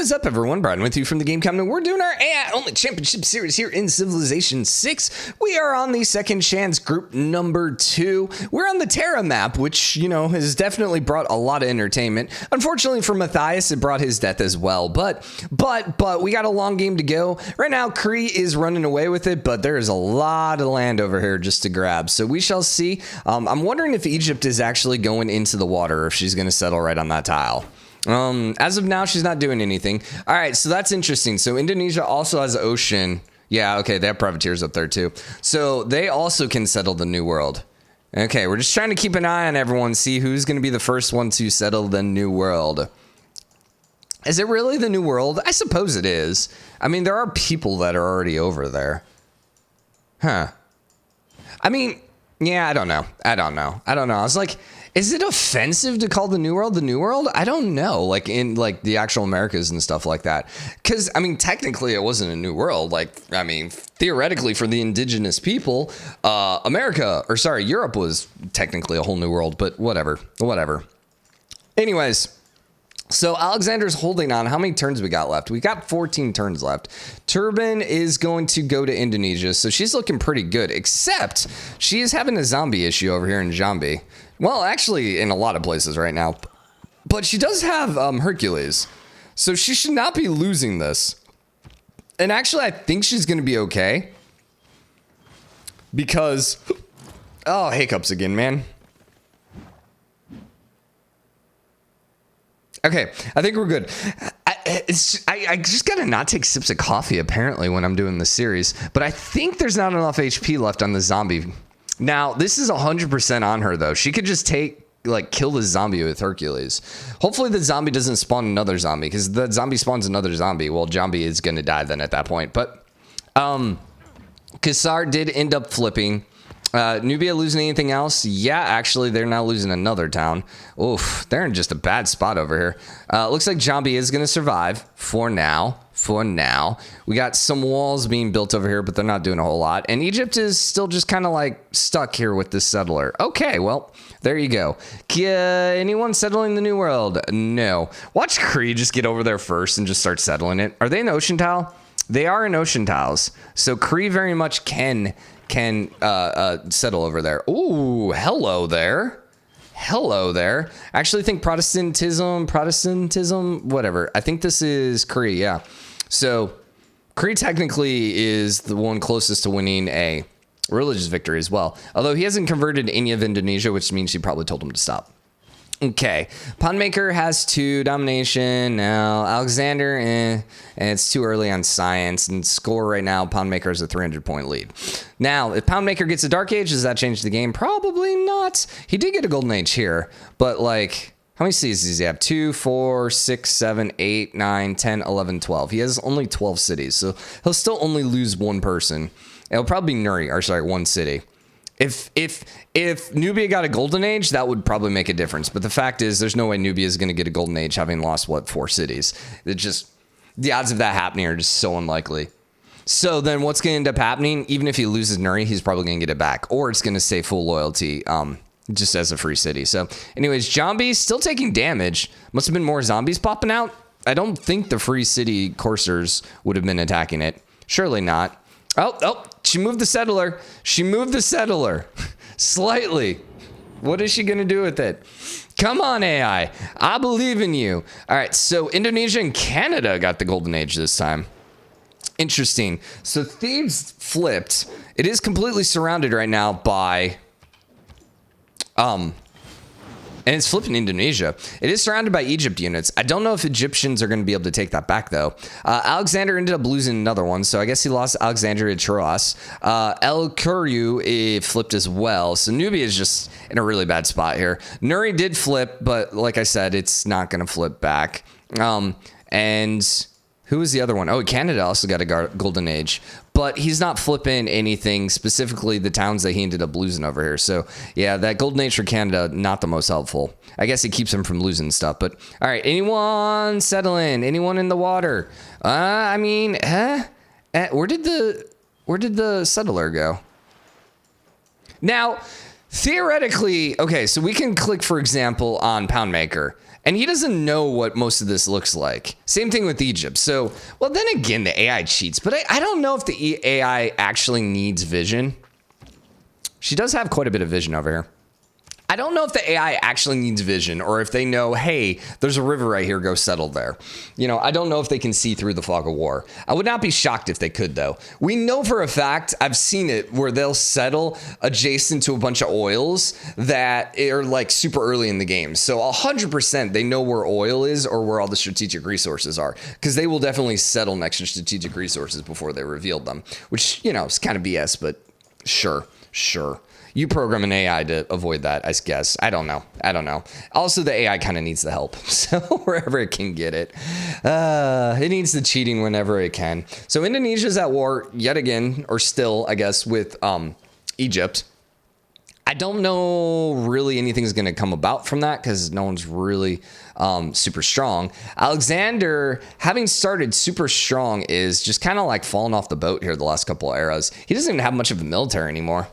What is up, everyone? Brian with you from the Game Cabinet. We're doing our AI Only Championship Series here in Civilization 6. We are on the Second Chance Group number 2. We're on the Terra map, which, you know, has definitely brought a lot of entertainment. Unfortunately for Matthias, it brought his death as well. But we got a long game to go. Right now, Cree is running away with it, but there is a lot of land over here just to grab. So we shall see. I'm wondering if Egypt is actually going into the water, or if she's going to settle right on that tile. As of now, she's not doing anything. All right, so that's interesting. So Indonesia also has ocean. Yeah, okay, they have privateers up there too. So they also can settle the New World. Okay, we're just trying to keep an eye on everyone, see who's going to be the first one to settle the New World. Is it really the New World? I suppose it is. I mean, there are people that are already over there. Huh. I mean, yeah, I don't know. I was like, is it offensive to call the New World the New World? I don't know, like in like the actual Americas and stuff like that. Because, I mean, technically it wasn't a new world. Like, I mean, theoretically for the indigenous people, Europe was technically a whole new world, but whatever. Anyways, so Alexander's holding on. How many turns we got left? We got 14 turns left. Turban is going to go to Indonesia, so she's looking pretty good, except she is having a zombie issue over here in Jambi. Well, actually, in a lot of places right now. But she does have Hercules, so she should not be losing this. And actually, I think she's going to be okay. Because... oh, hiccups again, man. Okay, I think we're good. I just gotta not take sips of coffee, apparently, when I'm doing this series. But I think there's not enough HP left on the zombie. Now, this is 100% on her, though. She could just kill the zombie with Hercules. Hopefully the zombie doesn't spawn another zombie, because the zombie spawns another zombie. Well, Jambi is going to die then at that point. But Kisar did end up flipping. Nubia losing anything else? Yeah, actually, they're now losing another town. Oof, they're in just a bad spot over here. Looks like Jambi is going to survive for now. We got some walls being built over here, but they're not doing a whole lot. And Egypt is still just kind of like stuck here with this settler. Okay, well, there you go. Anyone settling the New World? No. Watch Cree just get over there first and just start settling it. Are they in Ocean Tile? They are in Ocean Tiles. So Cree very much can settle over there. Ooh, hello there. I actually think Protestantism, whatever. I think this is Cree, yeah. So Cree technically is the one closest to winning a religious victory as well. Although he hasn't converted any of Indonesia, which means he probably told him to stop. Okay, Poundmaker has 2 domination now. Alexander, and it's too early on science. And score right now, Poundmaker is a 300-point lead. Now, if Poundmaker gets a Dark Age, does that change the game? Probably not. He did get a Golden Age here, but like, how many cities does he have? 2, 4, 6, 7, 8, 9, 10, 11, 12. He has only 12 cities, so he'll still only lose one person. It'll probably be one city. If Nubia got a Golden Age, that would probably make a difference. But the fact is, there's no way Nubia is going to get a Golden Age having lost, 4 cities. It just, the odds of that happening are just so unlikely. So then what's going to end up happening? Even if he loses Nuri, he's probably going to get it back. Or it's going to stay full loyalty just as a free city. So anyways, Jambi's still taking damage. Must have been more zombies popping out. I don't think the free city coursers would have been attacking it. Surely not. Oh, she moved the settler. Slightly. What is she going to do with it? Come on, AI. I believe in you. All right, so Indonesia and Canada got the Golden Age this time. Interesting. So Thebes flipped. It is completely surrounded right now by... and it's flipping Indonesia. It is surrounded by Egypt units. I don't know if Egyptians are going to be able to take that back, though. Alexander ended up losing another one, so I guess he lost Alexandria to Troas. El Kuryu flipped as well, so Nubia is just in a really bad spot here. Nuri did flip, but like I said, it's not going to flip back. And who was the other one? Oh, Canada also got a Golden Age. But he's not flipping anything, specifically the towns that he ended up losing over here. So, yeah, that Golden Age for Canada, not the most helpful. I guess it keeps him from losing stuff. But, all right, anyone settle in? Anyone in the water? Where did the settler go? Now, theoretically, okay, so we can click, for example, on Poundmaker. And he doesn't know what most of this looks like. Same thing with Egypt. So, well, then again, the AI cheats. But I don't know if the AI actually needs vision. She does have quite a bit of vision over here. I don't know if the AI actually needs vision or if they know, hey, there's a river right here, go settle there. You know, I don't know if they can see through the fog of war. I would not be shocked if they could, though. We know for a fact, I've seen it, where they'll settle adjacent to a bunch of oils that are like super early in the game. So 100% they know where oil is or where all the strategic resources are, because they will definitely settle next to strategic resources before they revealed them, which, you know, is kind of BS, but sure. You program an AI to avoid that, I guess. I don't know. Also, the AI kind of needs the help. So wherever it can get it. It needs the cheating whenever it can. So Indonesia's at war yet again, or still, I guess, with Egypt. I don't know really anything's going to come about from that because no one's really super strong. Alexander, having started super strong, is just kind of like falling off the boat here the last couple of eras. He doesn't even have much of a military anymore.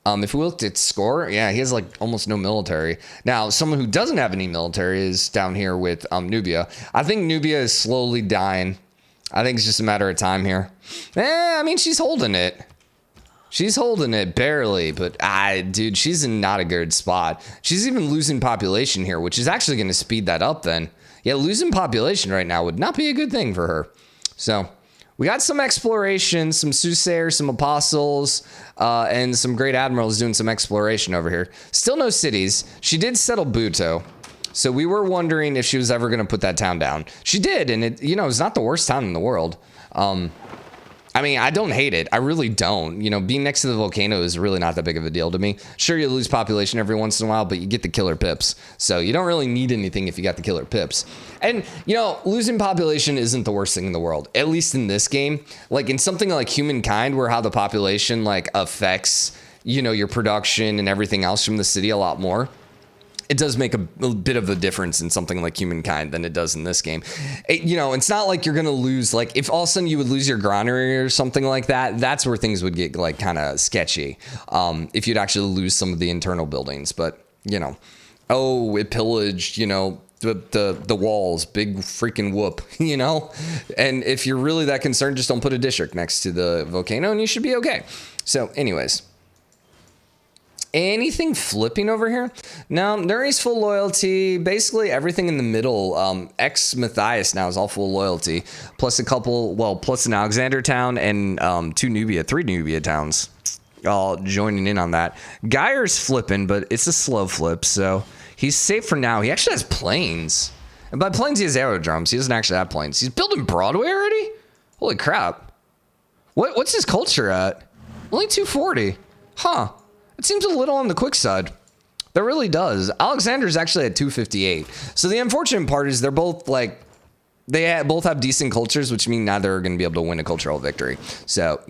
If we looked at score, yeah, he has like almost no military. Now, someone who doesn't have any military is down here with Nubia. I think Nubia is slowly dying. I think it's just a matter of time here. I mean, she's holding it. She's holding it barely, but dude, she's in not a good spot. She's even losing population here, which is actually going to speed that up then. Yeah, losing population right now would not be a good thing for her. So we got some exploration, some soothsayers, some apostles, and some great admirals doing some exploration over here. Still no cities. She did settle Buto. So we were wondering if she was ever going to put that town down. She did, and it's not the worst town in the world. I mean, I don't hate it. I really don't. Being next to the volcano is really not that big of a deal to me. Sure, you lose population every once in a while, but you get the killer pips. So you don't really need anything if you got the killer pips. And, losing population isn't the worst thing in the world, at least in this game. Like in something like Humankind, where how the population affects, your production and everything else from the city a lot more. It does make a bit of a difference in something like Humankind than it does in this game. It's not like you're going to lose, if all of a sudden you would lose your granary or something like that, that's where things would get kind of sketchy. If you'd actually lose some of the internal buildings, but it pillaged, the walls, big freaking whoop, and if you're really that concerned, just don't put a district next to the volcano and you should be okay. So anyways. Anything flipping over here? No, Nuri's full loyalty. Basically everything in the middle. Matthias now is all full loyalty. Plus plus an Alexander town and three Nubia towns. All joining in on that. Geyer's flipping, but it's a slow flip, so he's safe for now. He actually has planes. And by planes, he has aerodromes. He doesn't actually have planes. He's building Broadway already? Holy crap. What's his culture at? Only 240. Huh. It seems a little on the quick side. That really does. Alexander's actually at 258. So the unfortunate part is they're both both have decent cultures, which mean neither are going to be able to win a cultural victory. So,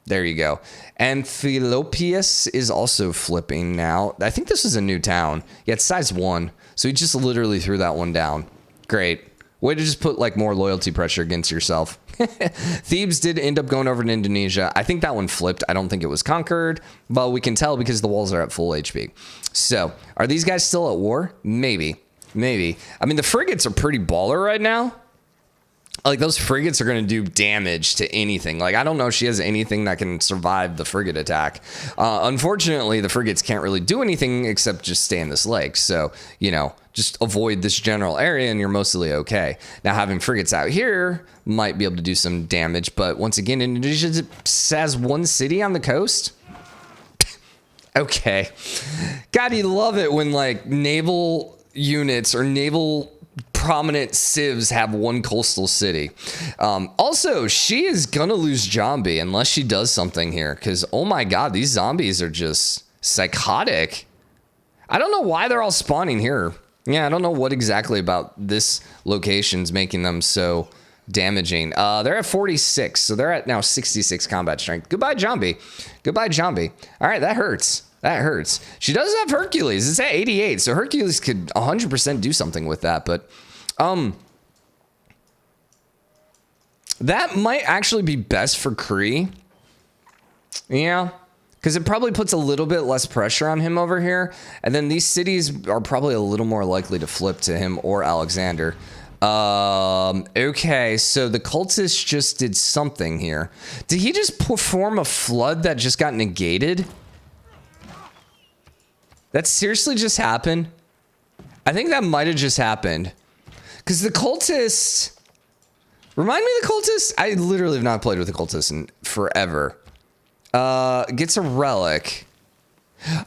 there you go. Amphilopius is also flipping now. I think this is a new town. Yeah, it's size 1. So he just literally threw that one down. Great. Way to just put more loyalty pressure against yourself. Thebes did end up going over to Indonesia. I think that one flipped. I don't think it was conquered, but we can tell because the walls are at full HP. So are these guys still at war? Maybe. I mean, the frigates are pretty baller right now. Those frigates are going to do damage to anything. I don't know if she has anything that can survive the frigate attack. Unfortunately, the frigates can't really do anything except just stay in this lake. So, just avoid this general area and you're mostly okay. Now, having frigates out here might be able to do some damage. But once again, Indonesia has one city on the coast. Okay. God, you love it when naval units or naval prominent civs have one coastal city. Also, she is gonna lose Jambi unless she does something here, because oh my god, these zombies are just psychotic. I don't know why they're all spawning here. Yeah, I don't know what exactly about this location's making them so damaging. They're at 46, so they're at now 66 combat strength. Goodbye, Jambi. All right, that hurts. She does have Hercules. It's at 88, so Hercules could 100% do something with that, but that might actually be best for Cree. Yeah, Because it probably puts a little bit less pressure on him over here. And then these cities are probably a little more likely to flip to him or Alexander. Okay, so the cultist just did something here. Did he just perform a flood that just got negated? That seriously just happened? I think that might have just happened. Because the cultist... Remind me of the cultist? I literally have not played with the cultist in forever. Gets a relic.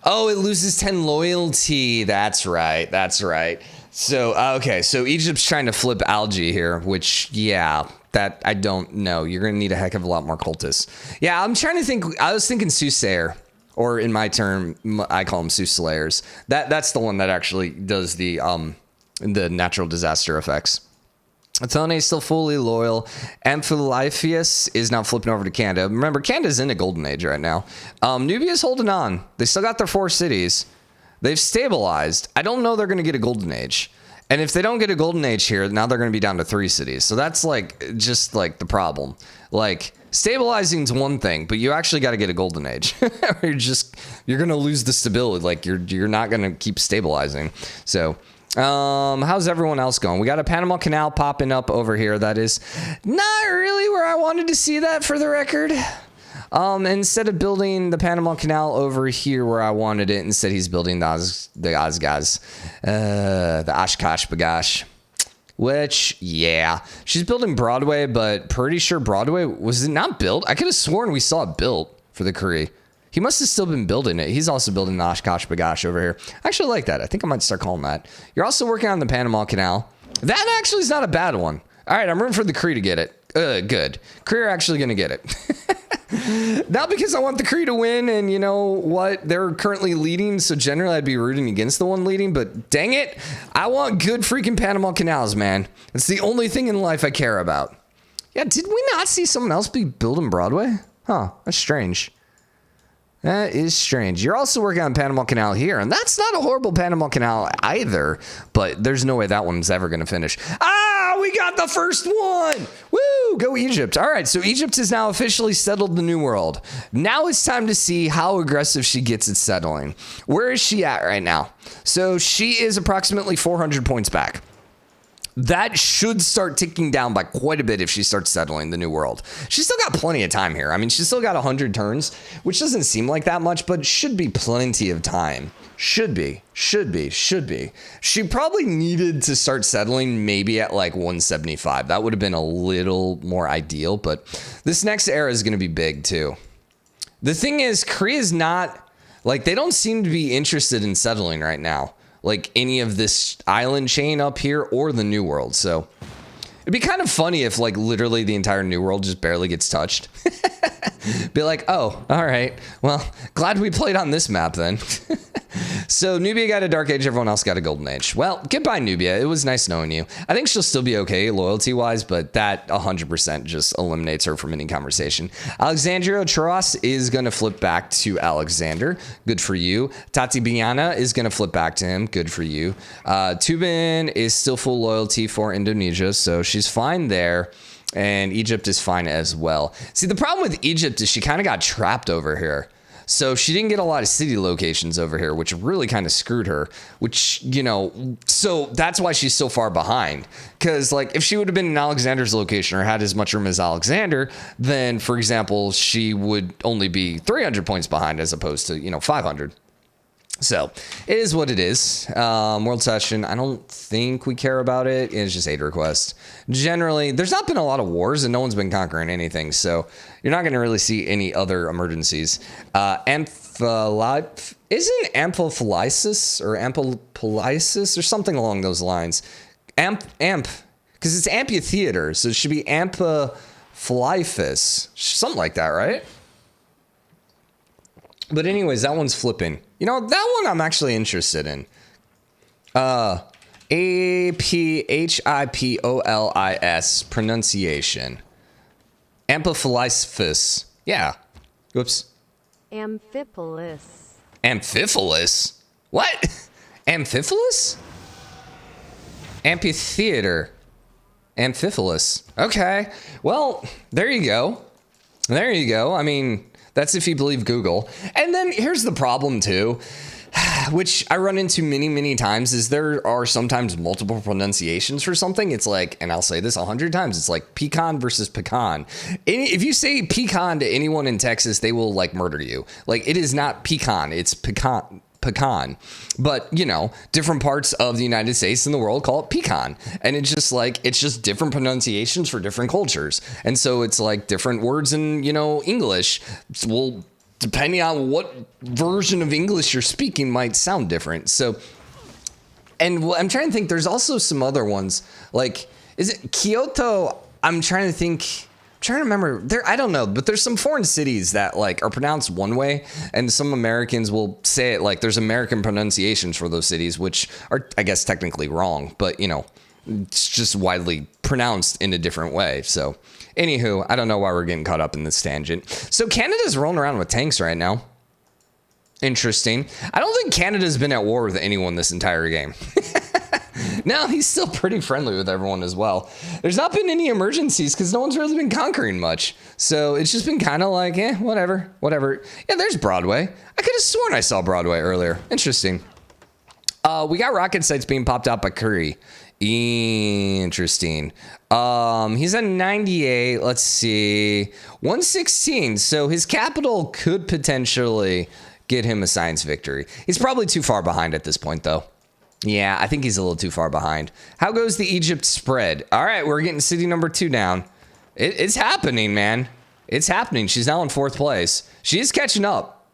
Oh, it loses 10 loyalty. That's right. That's right. So, okay. So Egypt's trying to flip algae here, which, yeah, that I don't know. You're going to need a heck of a lot more cultists. Yeah, I'm trying to think. I was thinking soothsayer, or in my term, I call them soothsayers. That's the one that actually does the natural disaster effects. Athene is still fully loyal. Amphilyphius is now flipping over to Canada. Remember, Canada's in a golden age right now. Nubia's holding on. They still got their 4 cities. They've stabilized. I don't know they're going to get a golden age. And if they don't get a golden age here, now they're going to be down to 3 cities. So that's like just like the problem. Like stabilizing is one thing, but you actually got to get a golden age. you're going to lose the stability. Like you're not going to keep stabilizing. So how's everyone else going? We got a Panama Canal popping up over here. That is not really where I wanted to see that, for the record. Instead of building the Panama Canal over here where I wanted it, instead he's building the Oshkosh Bagash. Which, yeah, she's building Broadway, but pretty sure Broadway, was it not built? I could have sworn we saw it built for the Cree. He must have still been building it. He's also building the Oshkosh Bagash over here. I actually like that. I think I might start calling that. You're also working on the Panama Canal. That actually is not a bad one. All right, I'm rooting for the Cree to get it. Good. Cree are actually going to get it. Not because I want the Cree to win, and you know what? They're currently leading, so generally I'd be rooting against the one leading, but dang it, I want good freaking Panama Canals, man. It's the only thing in life I care about. Yeah, did we not see someone else be building Broadway? Huh, that's strange. That is strange. You're also working on Panama Canal here, and that's not a horrible Panama Canal either, but there's no way that one's ever going to finish. Ah, we got the first one! Woo, go Egypt. All right, so Egypt has now officially settled the New World. Now it's time to see how aggressive she gets at settling. Where is she at right now? So she is approximately 400 points back. That should start ticking down by quite a bit if she starts settling the New World. She's still got plenty of time here. I mean, she's still got 100 turns, which doesn't seem like that much, but should be plenty of time. Should be. She probably needed to start settling maybe at like 175. That would have been a little more ideal, but this next era is going to be big too. The thing is, Korea is not, like, they don't seem to be interested in settling right now. Like any of this island chain up here or the New World. So it'd be kind of funny if like literally the entire New World just barely gets touched. Be like, oh, all right. Well, glad we played on this map then. So Nubia got a Dark Age, everyone else got a Golden Age. Well, goodbye, Nubia. It was nice knowing you. I think she'll still be okay loyalty-wise, but that 100% just eliminates her from any conversation. Alexandria Troas is going to flip back to Alexander. Good for you. Tatibiana is going to flip back to him. Good for you. Tubin is still full loyalty for Indonesia, so she's fine there. And Egypt is fine as well. See, the problem with Egypt is she kind of got trapped over here. So she didn't get a lot of city locations over here, which really kind of screwed her, which, you know, so that's why she's so far behind. Because, like, if she would have been in Alexander's location or had as much room as Alexander, then, for example, she would only be 300 points behind as opposed to, you know, 500. So it is what it is. World Session, I don't think we care about it. It's just aid requests. Generally, there's not been a lot of wars and no one's been conquering anything. So you're not going to really see any other emergencies. Isn't amphipolysis or amphipolysis or something along those lines? Because it's amphitheater. So it should be amphipolyphus. Something like that, right? But anyways, that one's flipping. You know, that one I'm actually interested in. Amphipolis pronunciation. Amphipolyphus. Yeah. Whoops. Amphipolis. Amphipolis? What? Amphipolis? Amphitheater. Amphipolis. Okay. Well, there you go. There you go. I mean, That's if you believe Google. And then here's the problem too, which I run into many times, is there are sometimes multiple pronunciations for something. It's like, and I'll say this 100 times, it's like pecan versus pecan. If you say pecan to anyone in Texas, they will like murder you. Like, it is not pecan, it's pecan. But you know, different parts of the United States and the world call it pecan, and it's just different pronunciations for different cultures. And so it's like different words in, you know, English will, depending on what version of English you're speaking, might sound different. So, and I'm trying to think, there's also some other ones, like, is it Kyoto? I'm trying to remember there. I don't know, but there's some foreign cities that like are pronounced one way, and some Americans will say it like there's American pronunciations for those cities, which are, I guess, technically wrong, but you know, it's just widely pronounced in a different way. So anywho, I don't know why we're getting caught up in this tangent. So Canada's rolling around with tanks right now. Interesting. I don't think Canada's been at war with anyone this entire game. No, he's still pretty friendly with everyone as well. There's not been any emergencies because no one's really been conquering much. So it's just been kind of like, whatever. Yeah, there's Broadway. I could have sworn I saw Broadway earlier. Interesting. We got rocket sites being popped out by Curry. Interesting. He's at 98. Let's see. 116. So his capital could potentially get him a science victory. He's probably too far behind at this point, though. Yeah, I think he's a little too far behind. How goes the Egypt spread? All right, we're getting city number 2 down. It's happening, man. It's happening. She's now in 4th place. She is catching up.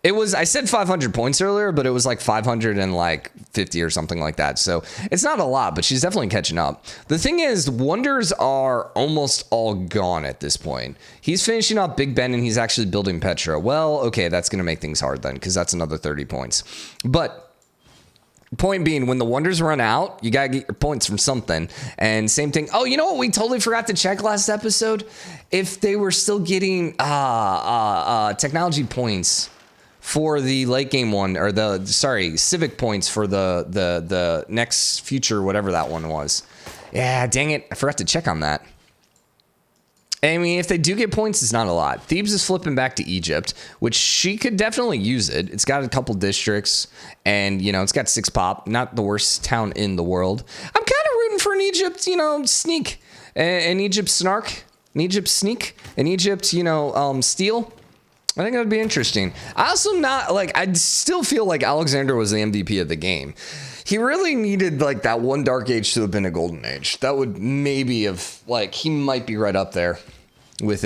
It was, I said 500 points earlier, but it was like 550 or something like that. So it's not a lot, but she's definitely catching up. The thing is, wonders are almost all gone at this point. He's finishing off Big Ben and he's actually building Petra. Well, okay, that's going to make things hard then, because that's another 30 points. But point being, when the wonders run out, you gotta get your points from something. And same thing. Oh, you know what we totally forgot to check last episode? If they were still getting technology points for the late game one, or civic points for the next future, whatever that one was. Yeah, dang it, I forgot to check on that. I mean, if they do get points, it's not a lot. Thebes is flipping back to Egypt, which she could definitely use it. It's got a couple districts, and, you know, it's got 6 pop. Not the worst town in the world. I'm kind of rooting for an Egypt, you know, sneak. An Egypt snark. An Egypt sneak. An Egypt, you know, steal. I think that would be interesting. I still feel like Alexander was the MVP of the game. He really needed like that one dark age to have been a golden age. That would maybe have, like, he might be right up there with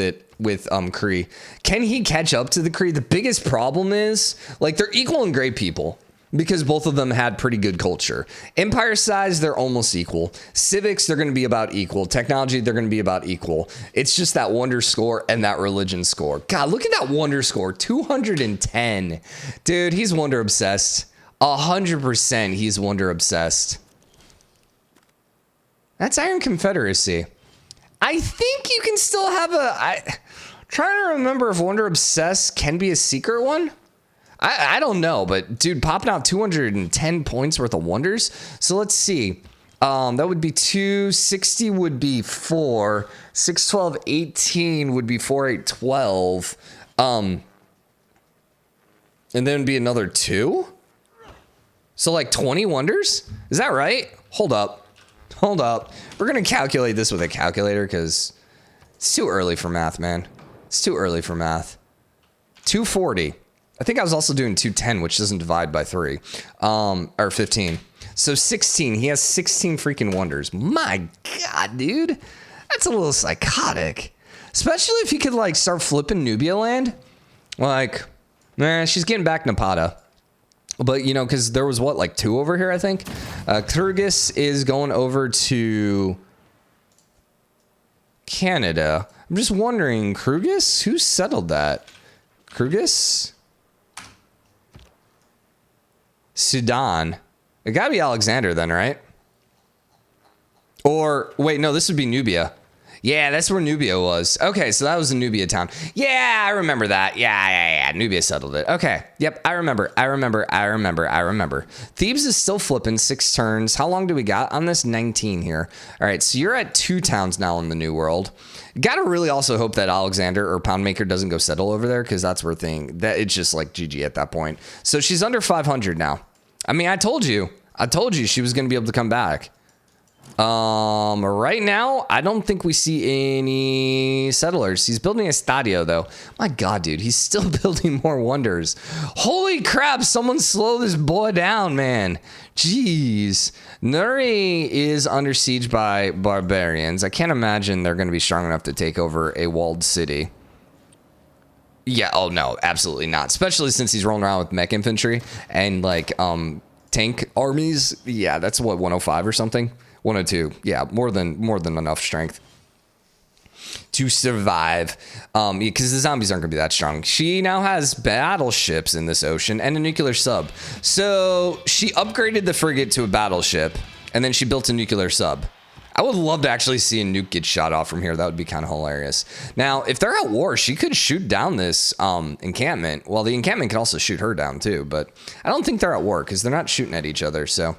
Cree. Can he catch up to the Cree? The biggest problem is, like, they're equal and great people because both of them had pretty good culture. Empire size, they're almost equal. Civics, they're going to be about equal. Technology, they're going to be about equal. It's just that wonder score and that religion score. God, look at that wonder score, 210. Dude, he's wonder obsessed. 100% he's wonder obsessed. That's Iron Confederacy. I think you can still have trying to remember if wonder obsessed can be a secret one. I don't know, but dude, popping out 210 points worth of wonders. So let's see. That would be 260 would be 4. 612, 18 would be 4, 8, 12. And then it'd be another 2. So like 20 wonders? Is that right? Hold up. We're going to calculate this with a calculator because it's too early for math, man. It's too early for math. 240. I think I was also doing 210, which doesn't divide by 3. Or 15. So 16. He has 16 freaking wonders. My God, dude. That's a little psychotic. Especially if he could like start flipping Nubia land. Like, she's getting back Napata. But, you know, because there was, like 2 over here, I think. Kyrgyz is going over to Canada. I'm just wondering, Kyrgyz? Who settled that? Kyrgyz? Sudan. It gotta be Alexander then, right? Or, wait, no, this would be Nubia. Yeah, that's where Nubia was. Okay, so that was a Nubia town. Yeah, I remember that. Yeah. Nubia settled it. Okay. Yep, I remember. Thebes is still flipping 6 turns. How long do we got on this? 19 here. All right, so you're at 2 towns now in the New World. Gotta really also hope that Alexander or Poundmaker doesn't go settle over there, because that's where it's just like GG at that point. So she's under 500 now. I mean, I told you she was going to be able to come back. Right now, I don't think we see any settlers. He's building a stadio, though. My God, dude, he's still building more wonders. Holy crap, someone slow this boy down, man. Jeez. Nuri is under siege by barbarians. I can't imagine they're going to be strong enough to take over a walled city. Yeah, oh no, absolutely not. Especially since he's rolling around with mech infantry and like tank armies. Yeah, that's what, 105 or something? 102. Yeah, more than enough strength to survive. Because the zombies aren't going to be that strong. She now has battleships in this ocean and a nuclear sub. So she upgraded the frigate to a battleship, and then she built a nuclear sub. I would love to actually see a nuke get shot off from here. That would be kind of hilarious. Now, if they're at war, she could shoot down this encampment. Well, the encampment can also shoot her down too, but I don't think they're at war because they're not shooting at each other. So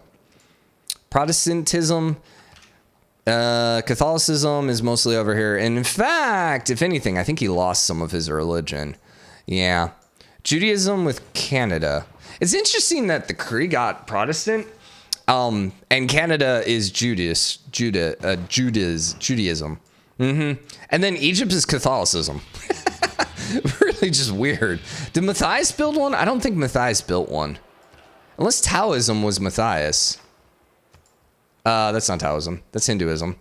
Protestantism, Catholicism is mostly over here. And in fact, if anything, I think he lost some of his religion. Yeah. Judaism with Canada. It's interesting that the Cree got Protestant. And Canada is Judaism. And then Egypt is Catholicism. Really just weird. Did Matthias build one? I don't think Matthias built one. Unless Taoism was Matthias. That's not Taoism. That's Hinduism.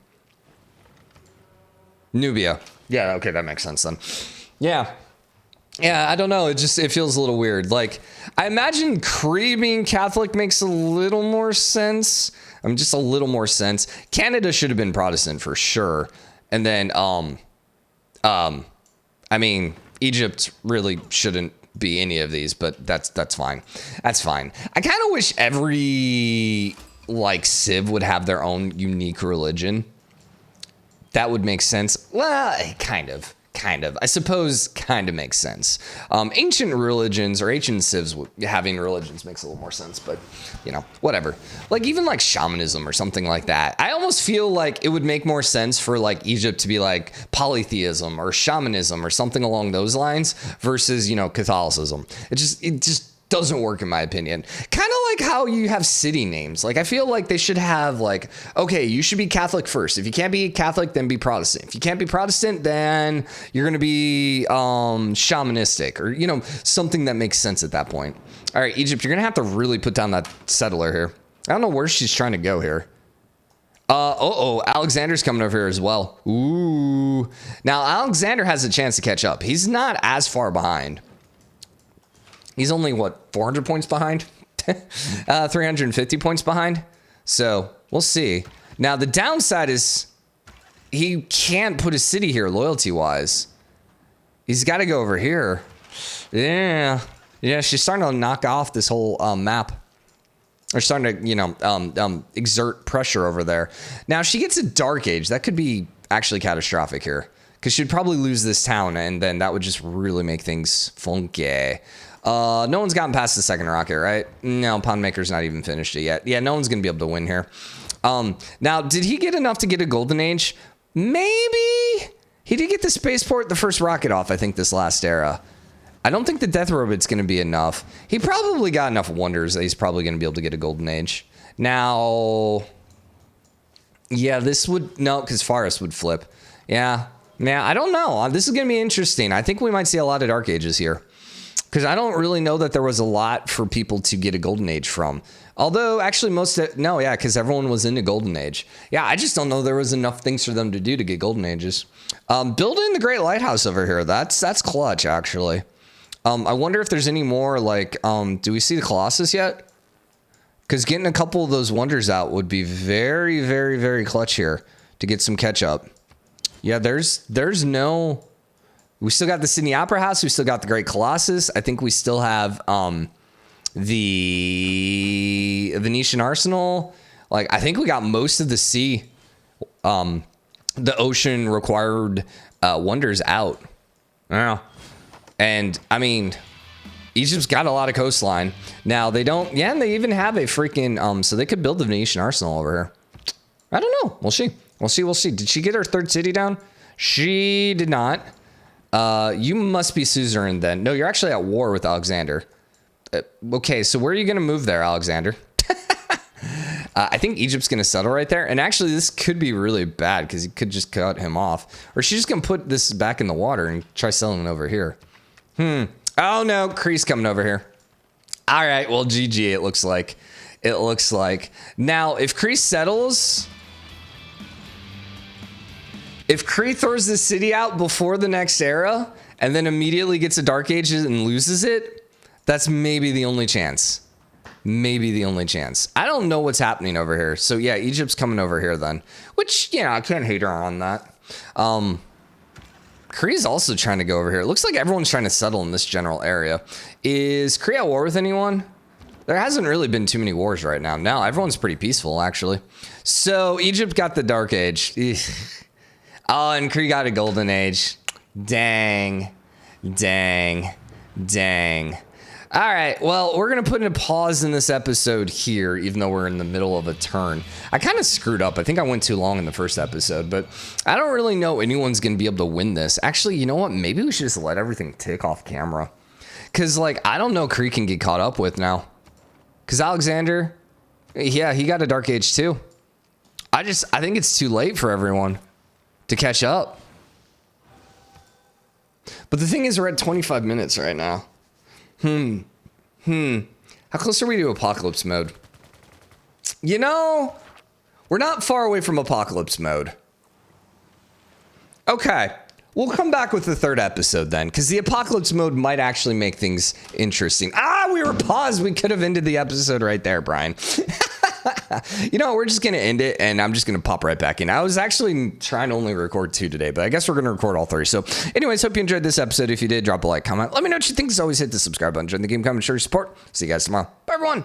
Nubia. Yeah, okay, that makes sense then. Yeah. Yeah, I don't know. It feels a little weird. Like, I imagine Cree being Catholic makes a little more sense. I mean, just a little more sense. Canada should have been Protestant for sure. And then, I mean, Egypt really shouldn't be any of these, but that's fine. That's fine. I kind of wish every, like, civ would have their own unique religion. That would make sense. Well, kind of. I suppose kind of makes sense. Ancient religions or ancient civs having religions makes a little more sense, but you know, whatever. Like even like shamanism or something like that. I almost feel like it would make more sense for like Egypt to be like polytheism or shamanism or something along those lines versus, you know, Catholicism. It just doesn't work in my opinion. Kind of like how you have city names. Like I feel like they should have like, okay, you should be Catholic first. If you can't be Catholic, then be Protestant. If you can't be Protestant, then you're going to be shamanistic or, you know, something that makes sense at that point. All right, Egypt, you're going to have to really put down that settler here. I don't know where she's trying to go here. Alexander's coming over here as well. Ooh. Now, Alexander has a chance to catch up. He's not as far behind. He's only, what, 400 points behind? 350 points behind? So, we'll see. Now, the downside is he can't put a city here loyalty-wise. He's got to go over here. Yeah, she's starting to knock off this whole map. They're starting to, you know, exert pressure over there. Now, she gets a Dark Age. That could be actually catastrophic here. Because she'd probably lose this town, and then that would just really make things funky. No one's gotten past the second rocket, right? No, Poundmaker's not even finished it yet. Yeah, no one's going to be able to win here. Now, did he get enough to get a golden age? Maybe. He did get the spaceport, the first rocket off, I think, this last era. I don't think the death robot's going to be enough. He probably got enough wonders that he's probably going to be able to get a golden age. Now, yeah, this would... No, because Faris would flip. Yeah, I don't know. This is going to be interesting. I think we might see a lot of Dark Ages here. Because I don't really know that there was a lot for people to get a golden age from. Although, actually, because everyone was into golden age. Yeah, I just don't know there was enough things for them to do to get golden ages. Building the Great Lighthouse over here, that's clutch, actually. I wonder if there's any more, like, do we see the Colossus yet? Because getting a couple of those wonders out would be very, very, very clutch here to get some catch up. Yeah, there's no... We still got the Sydney Opera House. We still got the Great Colossus. I think we still have the Venetian Arsenal. Like, I think we got most of the sea the ocean required wonders out. Yeah. And I mean, Egypt's got a lot of coastline. Now they don't, yeah, and they even have a freaking, so they could build the Venetian arsenal over here. I don't know. We'll see. We'll see. Did she get her third city down? She did not. You must be suzerain then. No, you're actually at war with Alexander. Okay, so where are you going to move there, Alexander? I think Egypt's going to settle right there. And actually, this could be really bad because he could just cut him off. Or she's just going to put this back in the water and try settling over here. Oh, no. Cree's coming over here. All right. Well, GG, it looks like. It looks like. Now, if Cree settles... If Cree throws the city out before the next era and then immediately gets a Dark Age and loses it, that's maybe the only chance. Maybe the only chance. I don't know what's happening over here. So yeah, Egypt's coming over here then. Which, yeah, I can't hate her on that. Cree's also trying to go over here. It looks like everyone's trying to settle in this general area. Is Cree at war with anyone? There hasn't really been too many wars right now. No, everyone's pretty peaceful, actually. So Egypt got the Dark Age. Oh, and Cree got a Golden Age. Dang. All right, well, we're going to put in a pause in this episode here, even though we're in the middle of a turn. I kind of screwed up. I think I went too long in the first episode, but I don't really know anyone's going to be able to win this. Actually, you know what? Maybe we should just let everything tick off camera. Because, like, I don't know Cree can get caught up with now. Because Alexander, yeah, he got a Dark Age too. I think it's too late for everyone to catch up. But the thing is, we're at 25 minutes right now. How close are we to apocalypse mode? You know, we're not far away from apocalypse mode. Okay, we'll come back with the third episode then, because the apocalypse mode might actually make things interesting. We were paused. We could have ended the episode right there, Brian. You know, we're just going to end it, and I'm just going to pop right back in. I was actually trying to only record 2 today, but I guess we're going to record all 3. So anyways, hope you enjoyed this episode. If you did, drop a like, comment. Let me know what you think. As always, hit the subscribe button, join the game, comment, show your support. See you guys tomorrow. Bye, everyone.